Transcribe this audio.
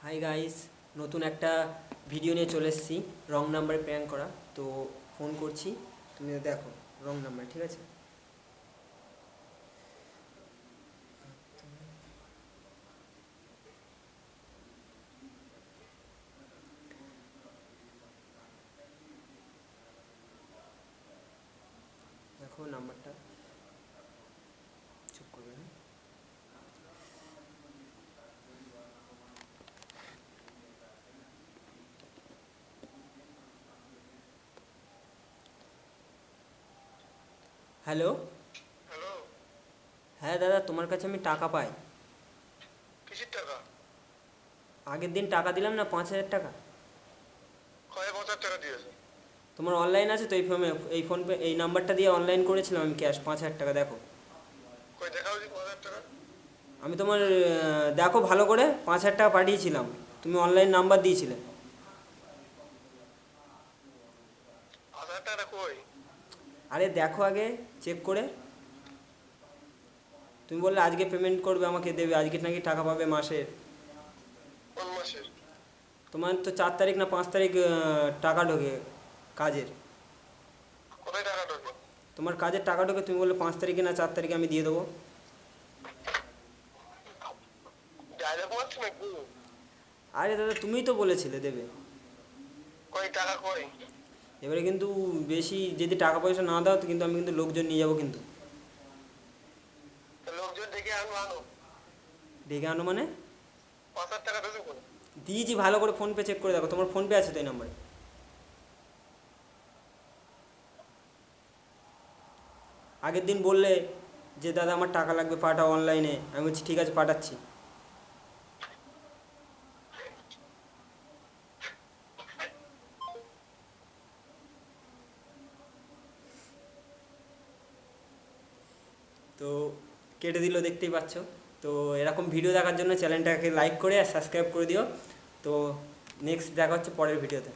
Hi guys, নতুন একটা video নিয়ে চলে এসেছি। রং নাম্বারে প্র্যাঙ্ক করা। তো ফোন করছি, তুমি দেখো। রং নাম্বার, ঠিক আছে? দেখো নাম্বারটা, চুপ করবে না। হ্যালো। হ্যালো। হ্যাঁ দাদা, তোমার কাছে আমি টাকা পাই। কিসের টাকা? আগের দিন টাকা দিলাম না, 5,000 টাকা। কয় 5,000 টাকা দিয়েছে? তোমার অনলাইন আছে তো? এই ফোনপে এই নাম্বারটা দিয়ে অনলাইন করেছিলাম আমি ক্যাশ 5,000 টাকা। দেখো, কয় দেখা হয়েছে 5,000 টাকা? আমি তোমার দেখো ভালো করে, 5,000 টাকা পাঠিয়েছিলাম। তুমি অনলাইন নাম্বার দিয়েছিলে। 5,000 টাকা কই? আরে দেখো আগে, চেক করে। তুমি বললে আজকে পেমেন্ট করবে, আমাকে দেবে, আজকে নাকি টাকা পাবে মাসের। কোন মাসের? তোমার তো 4 তারিখ না 5 তারিখ টাকা ঢোকে কাজের। কোথায় টাকা ঢোকে? তোমার কাজের টাকা ঢোকে, তুমি বললে 5 তারিখে না 4 তারিখে আমি দিয়ে দেবো। ডায়লগ মারছো নাকি? আরে দাদা, তুমিই তো বলেছিলে দেবে। কয় টাকা কই? এবারে কিন্তু বেশি যদি টাকা পয়সা না দাও তো কিন্তু আমি কিন্তু লোকজন নিয়ে যাবো কিন্তু। তো লোকজন ডেকে আনো আনো। ডেকে আনো মানে? 5,000 টাকা ঢোকে কোন? দিয়েছি, ভালো করে ফোনপে চেক করে দেখো। তোমার ফোনপে আছে তো এই নাম্বারে? আগের দিন বললে যে দাদা আমার টাকা লাগবে, পাঠাও অনলাইনে। আমি বলছি ঠিক আছে, পাঠাচ্ছি। তো কেটে দিল, দেখতেই পাচ্ছ। তো এরকম ভিডিও দেখার জন্য চ্যানেলটাকে লাইক করে আর সাবস্ক্রাইব করে দিও। তো নেক্সট দেখা হচ্ছে পরের ভিডিওতে।